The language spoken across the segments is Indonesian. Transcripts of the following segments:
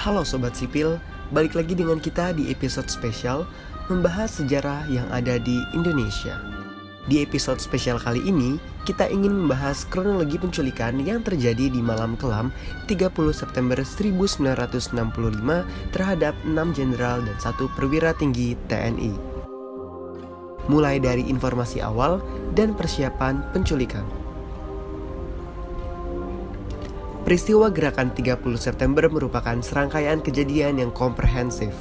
Halo Sobat Sipil, balik lagi dengan kita di episode spesial membahas sejarah yang ada di Indonesia. Di episode spesial kali ini, kita ingin membahas kronologi penculikan yang terjadi di malam kelam 30 September 1965 terhadap 6 jenderal dan 1 perwira tinggi TNI. Mulai dari informasi awal dan persiapan penculikan. Peristiwa Gerakan 30 September merupakan serangkaian kejadian yang komprehensif.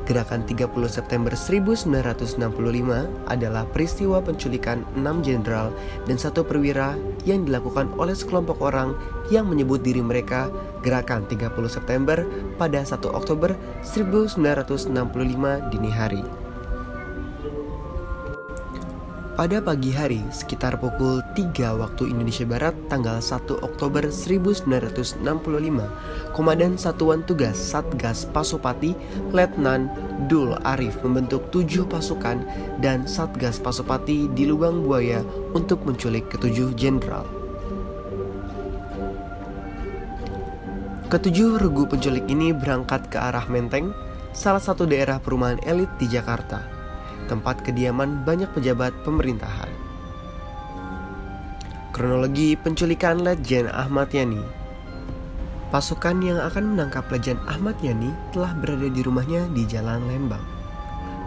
Gerakan 30 September 1965 adalah peristiwa penculikan 6 jenderal dan 1 perwira yang dilakukan oleh sekelompok orang yang menyebut diri mereka Gerakan 30 September pada 1 Oktober 1965 dini hari. Pada pagi hari, sekitar pukul 3 waktu Indonesia Barat, tanggal 1 Oktober 1965, Komandan Satuan Tugas Satgas Pasopati, Letnan Dul Arif membentuk 7 pasukan dan Satgas Pasopati di Lubang Buaya untuk menculik ke-7 jenderal. Ke-7 regu penculik ini berangkat ke arah Menteng, salah satu daerah perumahan elit di Jakarta, tempat kediaman banyak pejabat pemerintahan. Kronologi penculikan Letjen Ahmad Yani. Pasukan yang akan menangkap Letjen Ahmad Yani telah berada di rumahnya di Jalan Lembang.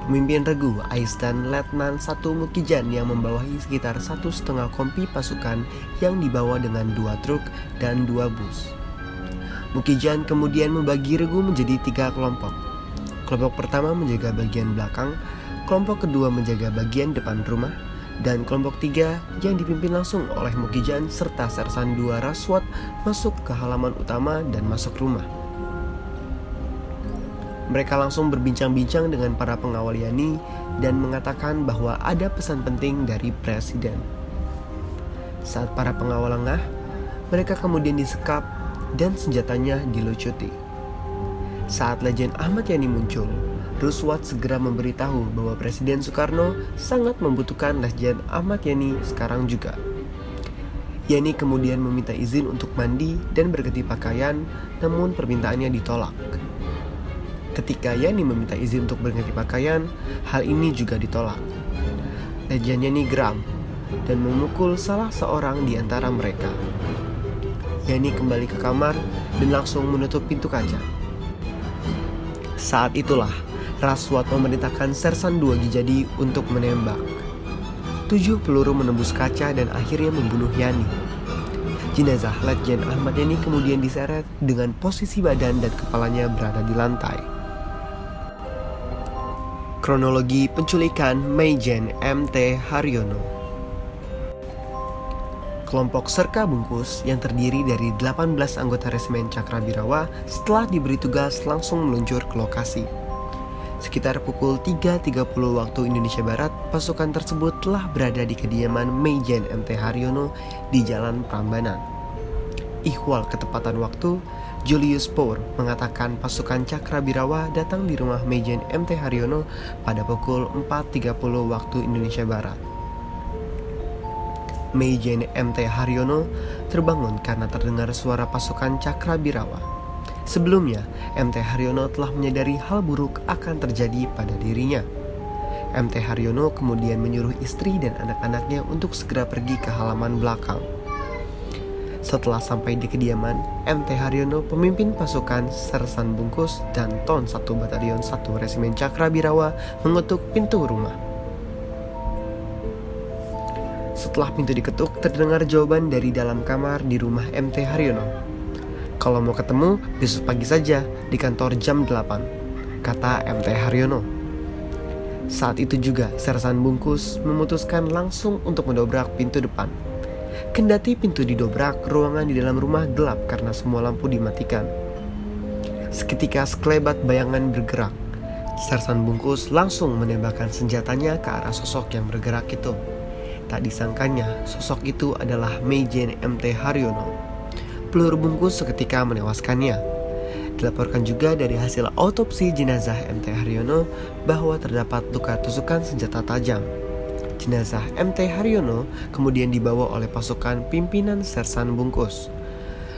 Pemimpin regu Aisdan Letnan 1 Mukijan yang membawahi sekitar 1,5 kompi pasukan yang dibawa dengan 2 truk dan 2 bus. Mukijan kemudian membagi regu menjadi 3 kelompok. Kelompok pertama menjaga bagian belakang, kelompok kedua menjaga bagian depan rumah, dan kelompok 3 yang dipimpin langsung oleh Mukijan serta Sersan 2 Raswat masuk ke halaman utama dan masuk rumah. Mereka langsung berbincang-bincang dengan para pengawal Yani dan mengatakan bahwa ada pesan penting dari Presiden. Saat para pengawal lengah, mereka kemudian disekap dan senjatanya dilucuti. Saat Letjen Ahmad Yani muncul, Ruswat segera memberitahu bahwa Presiden Soekarno sangat membutuhkan Letjen Ahmad Yani sekarang juga. Yani kemudian meminta izin untuk mandi dan berganti pakaian, namun permintaannya ditolak. Ketika Yani meminta izin untuk berganti pakaian, hal ini juga ditolak. Letjen Yani geram dan memukul salah seorang di antara mereka. Yani kembali ke kamar dan langsung menutup pintu kaca. Saat itulah Raswat memerintahkan Sersan 2 Gijadi untuk menembak. 7 peluru menembus kaca dan akhirnya membunuh Yani. Jenazah Letjen Ahmad Yani kemudian diseret dengan posisi badan dan kepalanya berada di lantai. Kronologi penculikan Maijen MT Haryono. Kelompok Serka Bungkus yang terdiri dari 18 anggota Resimen Cakrabirawa setelah diberi tugas langsung meluncur ke lokasi. Sekitar pukul 3.30 waktu Indonesia Barat, pasukan tersebut telah berada di kediaman Maijen MT Haryono di Jalan Prambanan. Ihwal ketepatan waktu, Julius Power mengatakan pasukan Cakrabirawa datang di rumah Maijen MT Haryono pada pukul 4.30 waktu Indonesia Barat. Maijen MT Haryono terbangun karena terdengar suara pasukan Cakrabirawa. Sebelumnya, MT Haryono telah menyadari hal buruk akan terjadi pada dirinya. MT Haryono kemudian menyuruh istri dan anak-anaknya untuk segera pergi ke halaman belakang. Setelah sampai di kediaman, MT Haryono, pemimpin pasukan Sersan Bungkus dan Ton 1 Batalion 1 Resimen Cakrabirawa mengetuk pintu rumah. Setelah pintu diketuk, terdengar jawaban dari dalam kamar di rumah MT Haryono. "Kalau mau ketemu, besok pagi saja di kantor jam 8, kata MT Haryono. Saat itu juga Sersan Bungkus memutuskan langsung untuk mendobrak pintu depan. Kendati pintu didobrak, ruangan di dalam rumah gelap karena semua lampu dimatikan. Seketika sekelebat bayangan bergerak. Sersan Bungkus langsung menembakkan senjatanya ke arah sosok yang bergerak itu. Tak disangkanya, sosok itu adalah Maijen MT Haryono. Peluru bungkus seketika menewaskannya. Dilaporkan juga dari hasil autopsi jenazah MT Haryono bahwa terdapat luka tusukan senjata tajam. Jenazah MT Haryono kemudian dibawa oleh pasukan pimpinan Sersan Bungkus.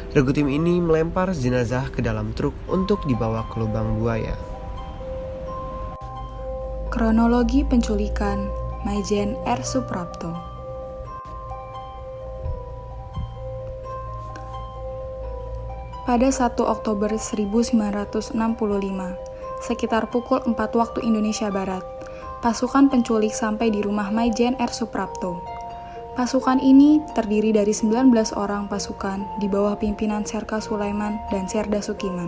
Regu tim ini melempar jenazah ke dalam truk untuk dibawa ke lubang buaya. Kronologi penculikan Maijen R. Suprapto. Pada 1 Oktober 1965, sekitar pukul 4 waktu Indonesia Barat, pasukan penculik sampai di rumah Maijen R. Suprapto. Pasukan ini terdiri dari 19 orang pasukan di bawah pimpinan Serka Sulaiman dan Serda Sukiman.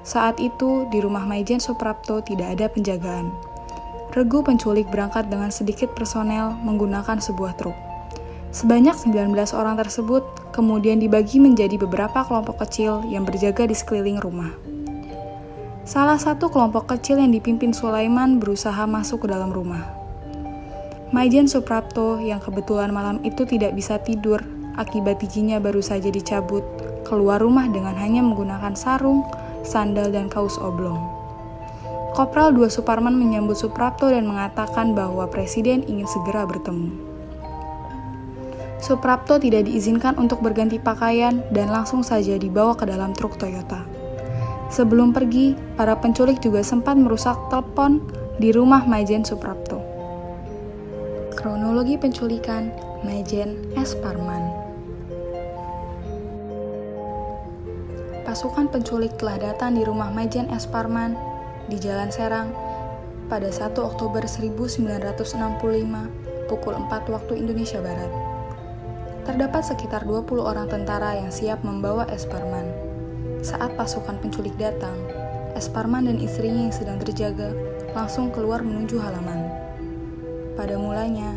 Saat itu, di rumah Maijen Suprapto tidak ada penjagaan. Regu penculik berangkat dengan sedikit personel menggunakan sebuah truk. Sebanyak 19 orang tersebut kemudian dibagi menjadi beberapa kelompok kecil yang berjaga di sekeliling rumah. Salah satu kelompok kecil yang dipimpin Sulaiman berusaha masuk ke dalam rumah. Maijen Suprapto yang kebetulan malam itu tidak bisa tidur akibat giginya baru saja dicabut, keluar rumah dengan hanya menggunakan sarung, sandal, dan kaos oblong. Kopral II Suparman menyambut Suprapto dan mengatakan bahwa Presiden ingin segera bertemu. Suprapto tidak diizinkan untuk berganti pakaian dan langsung saja dibawa ke dalam truk Toyota. Sebelum pergi, para penculik juga sempat merusak telepon di rumah Maijen Suprapto. Kronologi penculikan Maijen S. Parman. Pasukan penculik telah datang di rumah Maijen S. Parman di Jalan Serang pada 1 Oktober 1965 pukul 4 waktu Indonesia Barat. Terdapat sekitar 20 orang tentara yang siap membawa S. Parman. Saat pasukan penculik datang, S. Parman dan istrinya yang sedang terjaga langsung keluar menuju halaman. Pada mulanya,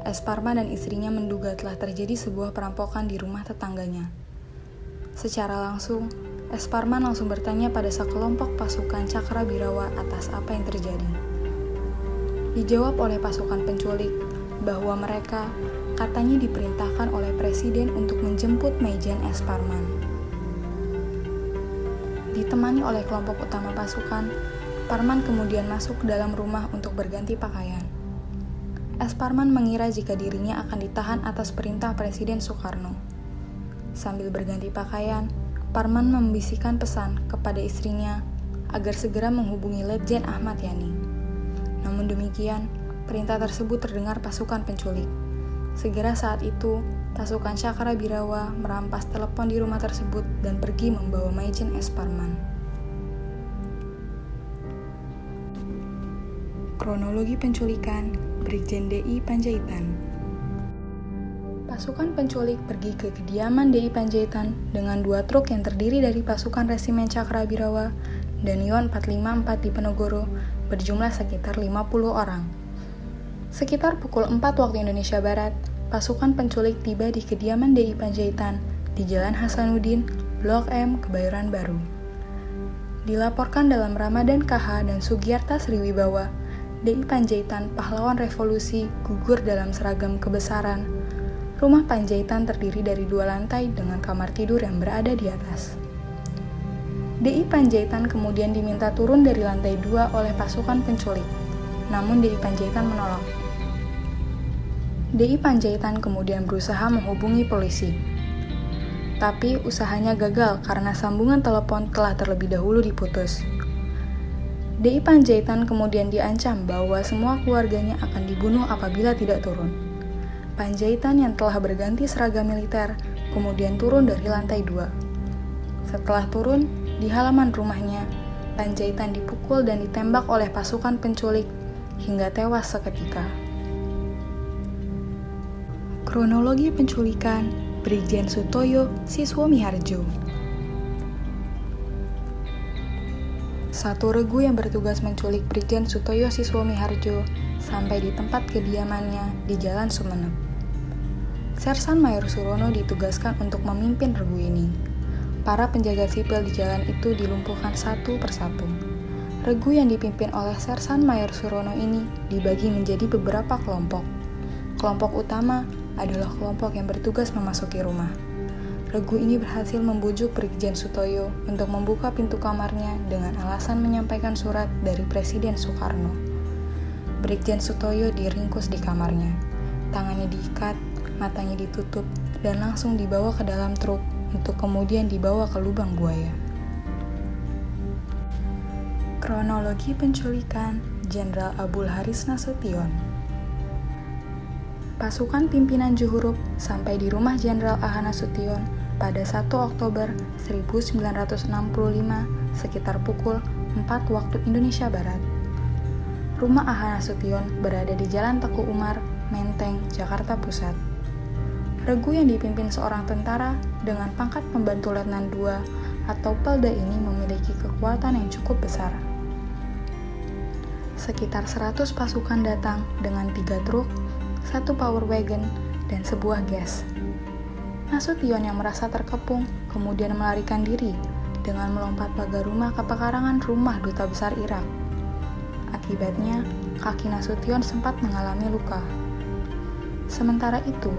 S. Parman dan istrinya menduga telah terjadi sebuah perampokan di rumah tetangganya. Secara langsung, S. Parman langsung bertanya pada sekelompok pasukan Cakrabirawa atas apa yang terjadi. Dijawab oleh pasukan penculik bahwa mereka katanya diperintahkan oleh Presiden untuk menjemput Maijen S. Parman. Ditemani oleh kelompok utama pasukan, Parman kemudian masuk ke dalam rumah untuk berganti pakaian. S. Parman mengira jika dirinya akan ditahan atas perintah Presiden Soekarno. Sambil berganti pakaian, Parman membisikkan pesan kepada istrinya agar segera menghubungi Letjen Ahmad Yani. Namun demikian, perintah tersebut terdengar pasukan penculik. Segera saat itu, pasukan Cakrabirawa merampas telepon di rumah tersebut dan pergi membawa Maijen S. Parman. Kronologi penculikan Brigjen DI Panjaitan. Pasukan penculik pergi ke kediaman DI Panjaitan dengan 2 truk yang terdiri dari pasukan Resimen Cakrabirawa dan Yon 454 di Penogoro berjumlah sekitar 50 orang. Sekitar pukul 4 waktu Indonesia Barat, pasukan penculik tiba di kediaman DI Panjaitan di Jalan Hasanuddin, Blok M, Kebayoran Baru. Dilaporkan dalam Ramadan KH dan Sugiyarta Sriwibawa, DI Panjaitan pahlawan revolusi gugur dalam seragam kebesaran. Rumah Panjaitan terdiri dari 2 lantai dengan kamar tidur yang berada di atas. DI Panjaitan kemudian diminta turun dari lantai 2 oleh pasukan penculik, namun DI Panjaitan menolak. DI Panjaitan kemudian berusaha menghubungi polisi. Tapi usahanya gagal karena sambungan telepon telah terlebih dahulu diputus. DI Panjaitan kemudian diancam bahwa semua keluarganya akan dibunuh apabila tidak turun. Panjaitan yang telah berganti seragam militer kemudian turun dari lantai 2. Setelah turun, di halaman rumahnya, Panjaitan dipukul dan ditembak oleh pasukan penculik hingga tewas seketika. Kronologi penculikan Brigjen Sutoyo Siswo Miharjo. Satu regu yang bertugas menculik Brigjen Sutoyo Siswo Miharjo sampai di tempat kediamannya di Jalan Sumeneb. Sersan Mayor Surono ditugaskan untuk memimpin regu ini. Para penjaga sipil di jalan itu dilumpuhkan satu persatu. Regu yang dipimpin oleh Sersan Mayor Surono ini dibagi menjadi beberapa kelompok. Kelompok utama adalah kelompok yang bertugas memasuki rumah. Regu ini berhasil membujuk Brigjen Sutoyo untuk membuka pintu kamarnya dengan alasan menyampaikan surat dari Presiden Soekarno. Brigjen Sutoyo diringkus di kamarnya. Tangannya diikat, matanya ditutup, dan langsung dibawa ke dalam truk untuk kemudian dibawa ke lubang buaya. Kronologi penculikan Jenderal Abul Haris Nasution. Pasukan pimpinan Juhurup sampai di rumah Jenderal A.H. Nasution pada 1 Oktober 1965 sekitar pukul 4 waktu Indonesia Barat. Rumah A.H. Nasution berada di Jalan Teguh Umar, Menteng, Jakarta Pusat. Regu yang dipimpin seorang tentara dengan pangkat pembantu letnan 2 atau pelda ini memiliki kekuatan yang cukup besar. Sekitar 100 pasukan datang dengan 3 truk, 1 power wagon, dan sebuah gas. Nasution yang merasa terkepung kemudian melarikan diri dengan melompat pagar rumah ke pekarangan rumah Duta Besar Irak. Akibatnya, kaki Nasution sempat mengalami luka. Sementara itu,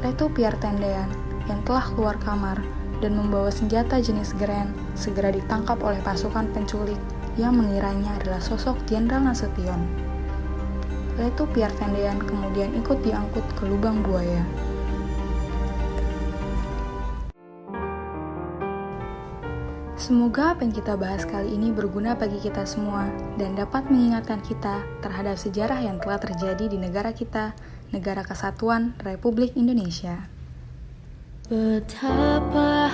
Letu Pierre Tendean yang telah keluar kamar dan membawa senjata jenis Gren segera ditangkap oleh pasukan penculik yang mengiranya adalah sosok Jenderal Nasution. Letu Pierre Tendean kemudian ikut diangkut ke lubang buaya. Semoga apa yang kita bahas kali ini berguna bagi kita semua dan dapat mengingatkan kita terhadap sejarah yang telah terjadi di negara kita, Negara Kesatuan Republik Indonesia. Betapa